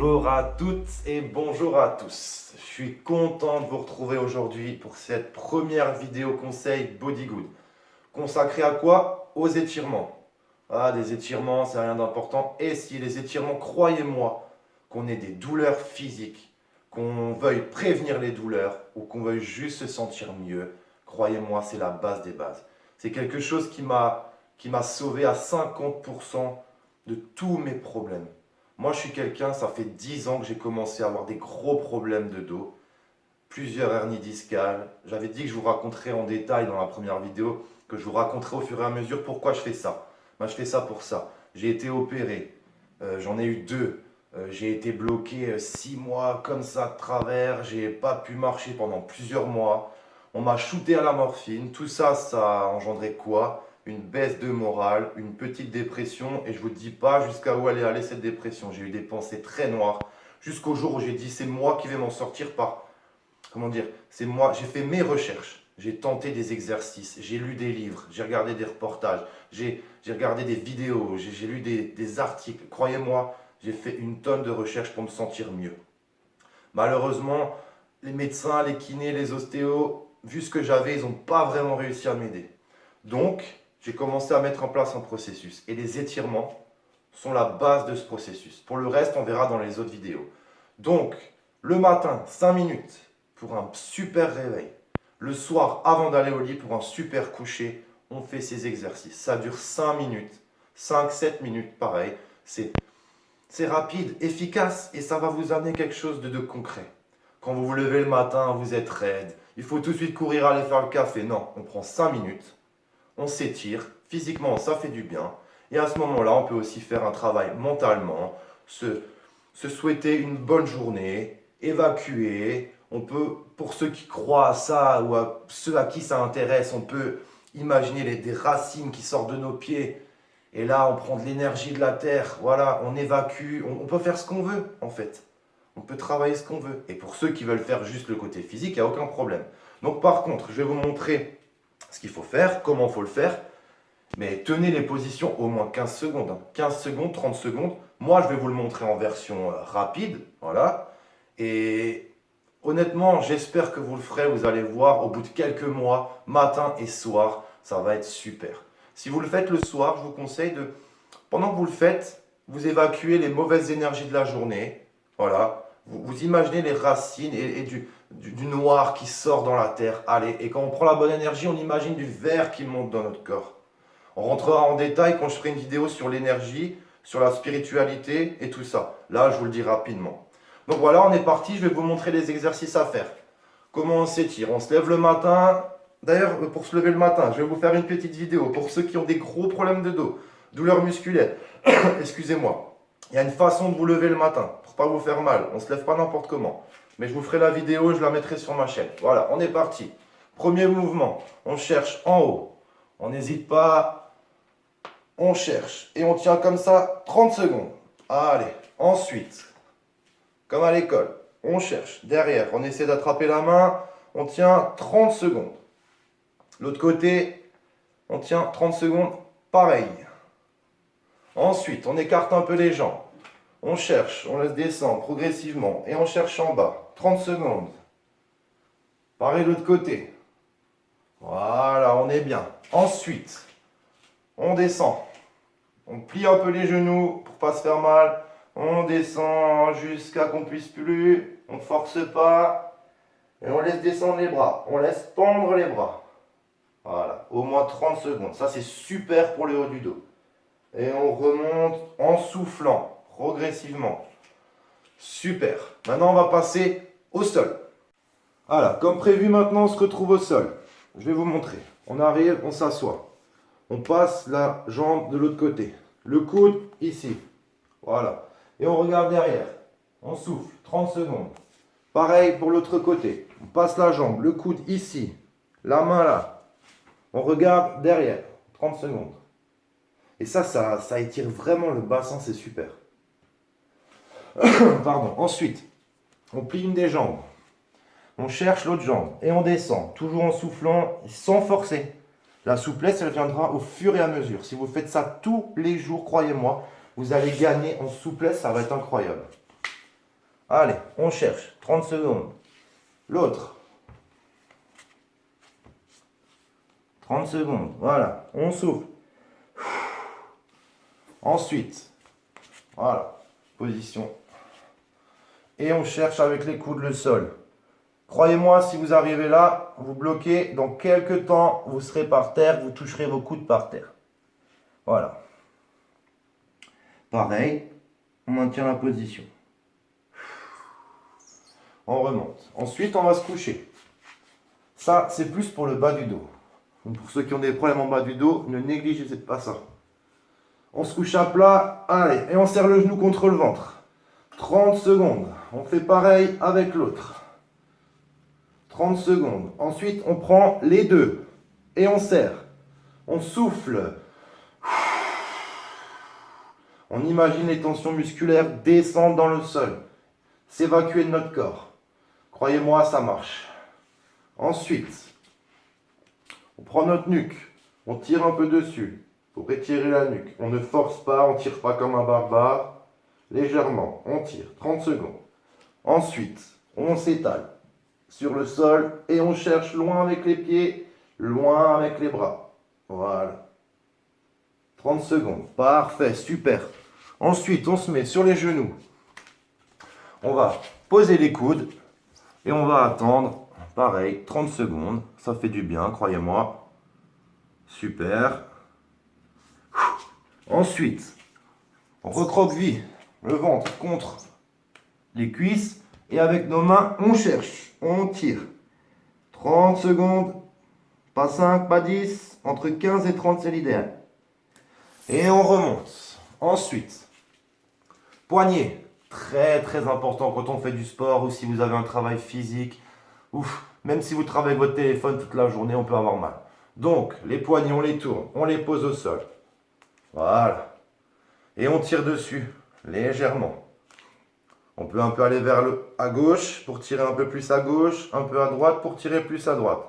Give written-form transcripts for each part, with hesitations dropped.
Bonjour à toutes et bonjour à tous. Je suis content de vous retrouver aujourd'hui pour cette première vidéo conseil Body Good. Consacrée à quoi? Aux étirements. Ah, des étirements, c'est rien d'important. Et si les étirements, croyez-moi, qu'on ait des douleurs physiques, qu'on veuille prévenir les douleurs ou qu'on veuille juste se sentir mieux, croyez-moi, c'est la base des bases. C'est quelque chose qui m'a sauvé à 50% de tous mes problèmes. Moi, je suis quelqu'un, ça fait 10 ans que j'ai commencé à avoir des gros problèmes de dos, plusieurs hernies discales. J'avais dit que je vous raconterais en détail dans la première vidéo, que je vous raconterai au fur et à mesure pourquoi je fais ça. Ben, je fais ça pour ça. J'ai été opéré, j'en ai eu deux. J'ai été bloqué 6 mois comme ça de travers, j'ai pas pu marcher pendant plusieurs mois. On m'a shooté à la morphine, tout ça, ça a engendré quoi? Une baisse de morale, une petite dépression, et je vous dis pas jusqu'à où elle est allée cette dépression. J'ai eu des pensées très noires, jusqu'au jour où j'ai dit c'est moi qui vais m'en sortir par, comment dire, c'est moi, j'ai fait mes recherches, j'ai tenté des exercices, j'ai lu des livres, j'ai regardé des reportages, j'ai regardé des vidéos, j'ai lu des articles. Croyez-moi, j'ai fait une tonne de recherches pour me sentir mieux. Malheureusement, les médecins, les kinés, les ostéos, vu ce que j'avais, ils n'ont pas vraiment réussi à m'aider. Donc, j'ai commencé à mettre en place un processus. Et les étirements sont la base de ce processus. Pour le reste, on verra dans les autres vidéos. Donc, le matin, 5 minutes pour un super réveil. Le soir, avant d'aller au lit, pour un super coucher, on fait ces exercices. Ça dure 5 minutes, 5-7 minutes, pareil. C'est rapide, efficace et ça va vous amener quelque chose de concret. Quand vous vous levez le matin, vous êtes raide, il faut tout de suite courir aller faire le café. Non, on prend 5 minutes, on s'étire, physiquement ça fait du bien. Et à ce moment-là, on peut aussi faire un travail mentalement, se souhaiter une bonne journée, évacuer. On peut, pour ceux qui croient à ça ou à ceux à qui ça intéresse, on peut imaginer des racines qui sortent de nos pieds. Et là, on prend de l'énergie de la terre, voilà, on évacue, on peut faire ce qu'on veut en fait. On peut travailler ce qu'on veut. Et pour ceux qui veulent faire juste le côté physique, il n'y a aucun problème. Donc par contre, je vais vous montrer ce qu'il faut faire, comment il faut le faire. Mais tenez les positions au moins 15 secondes. 15 secondes, 30 secondes. Moi, je vais vous le montrer en version rapide. Voilà. Et honnêtement, j'espère que vous le ferez. Vous allez voir, au bout de quelques mois, matin et soir, ça va être super. Si vous le faites le soir, je vous conseille de, pendant que vous le faites, vous évacuez les mauvaises énergies de la journée. Voilà. Vous imaginez les racines et du noir qui sort dans la terre. Allez, et quand on prend la bonne énergie, on imagine du vert qui monte dans notre corps. On rentrera en détail quand je ferai une vidéo sur l'énergie, sur la spiritualité et tout ça. Là, je vous le dis rapidement. Donc voilà, on est parti. Je vais vous montrer les exercices à faire. Comment on s'étire? On se lève le matin. D'ailleurs, pour se lever le matin, je vais vous faire une petite vidéo pour ceux qui ont des gros problèmes de dos, douleurs musculaires. Excusez-moi. Il y a une façon de vous lever le matin pour pas vous faire mal. On ne se lève pas n'importe comment. Mais je vous ferai la vidéo, je la mettrai sur ma chaîne. Voilà, on est parti. Premier mouvement, on cherche en haut. On n'hésite pas, on cherche. Et on tient comme ça 30 secondes. Allez, ensuite, comme à l'école, on cherche. Derrière, on essaie d'attraper la main, on tient 30 secondes. L'autre côté, on tient 30 secondes, pareil. Ensuite, on écarte un peu les jambes. On cherche, on laisse descendre progressivement. Et on cherche en bas. 30 secondes. Pareil de l'autre côté. Voilà, on est bien. Ensuite, on descend. On plie un peu les genoux pour pas se faire mal. On descend jusqu'à qu'on puisse plus. On ne force pas. Et on laisse descendre les bras. On laisse pendre les bras. Voilà, au moins 30 secondes. Ça, c'est super pour le haut du dos. Et on remonte en soufflant, progressivement. Super. Maintenant, on va passer au sol. Voilà, comme prévu, maintenant, on se retrouve au sol. Je vais vous montrer. On arrive, on s'assoit. On passe la jambe de l'autre côté. Le coude, ici. Voilà. Et on regarde derrière. On souffle, 30 secondes. Pareil pour l'autre côté. On passe la jambe, le coude ici. La main là. On regarde derrière, 30 secondes. Et ça étire vraiment le bassin, c'est super. Pardon. Ensuite, on plie une des jambes. On cherche l'autre jambe et on descend, toujours en soufflant, sans forcer. La souplesse, elle viendra au fur et à mesure. Si vous faites ça tous les jours, croyez-moi, vous allez gagner en souplesse, ça va être incroyable. Allez, on cherche. 30 secondes. L'autre. 30 secondes. Voilà. On souffle. Ensuite, voilà. Position. Et on cherche avec les coudes le sol. Croyez-moi, si vous arrivez là, vous bloquez. Dans quelques temps, vous serez par terre. Vous toucherez vos coudes par terre. Voilà. Pareil. On maintient la position. On remonte. Ensuite, on va se coucher. Ça, c'est plus pour le bas du dos. Donc, pour ceux qui ont des problèmes en bas du dos, ne négligez pas ça. On se couche à plat. Allez, et on serre le genou contre le ventre. 30 secondes. On fait pareil avec l'autre. 30 secondes. Ensuite, on prend les deux. Et on serre. On souffle. On imagine les tensions musculaires descendre dans le sol. S'évacuer de notre corps. Croyez-moi, ça marche. Ensuite, on prend notre nuque. On tire un peu dessus pour étirer la nuque. On ne force pas, on ne tire pas comme un barbare. Légèrement, on tire. 30 secondes. Ensuite, on s'étale sur le sol et on cherche loin avec les pieds, loin avec les bras. Voilà. 30 secondes. Parfait, super. Ensuite, on se met sur les genoux. On va poser les coudes et on va attendre, pareil, 30 secondes. Ça fait du bien, croyez-moi. Super. Ensuite, on recroqueville le ventre contre les cuisses et avec nos mains, on cherche, on tire. 30 secondes, pas 5, pas 10, entre 15 et 30 c'est l'idéal. Et on remonte. Ensuite, poignet, très très important quand on fait du sport ou si vous avez un travail physique. Ouf, même si vous travaillez avec votre téléphone toute la journée, on peut avoir mal. Donc, les poignets, on les tourne, on les pose au sol. Voilà. Et on tire dessus, légèrement. On peut un peu aller à gauche pour tirer un peu plus à gauche, un peu à droite pour tirer plus à droite.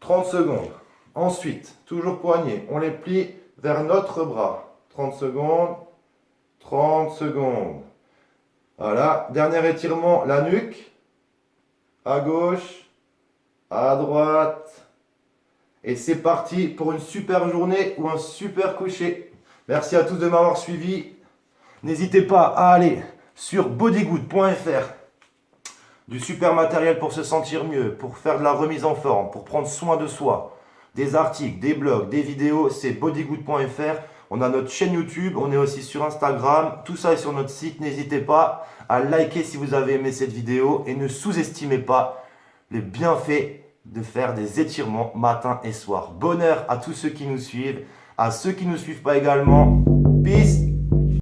30 secondes. Ensuite, toujours poignets, on les plie vers notre bras. 30 secondes. 30 secondes. Voilà. Dernier étirement, la nuque. À gauche. À droite. Et c'est parti pour une super journée ou un super coucher. Merci à tous de m'avoir suivi. N'hésitez pas à aller sur bodygood.fr. Du super matériel pour se sentir mieux, pour faire de la remise en forme, pour prendre soin de soi. Des articles, des blogs, des vidéos, c'est bodygood.fr. On a notre chaîne YouTube, on est aussi sur Instagram. Tout ça est sur notre site. N'hésitez pas à liker si vous avez aimé cette vidéo et ne sous-estimez pas les bienfaits de faire des étirements matin et soir. Bonheur à tous ceux qui nous suivent, à ceux qui ne nous suivent pas également. Peace.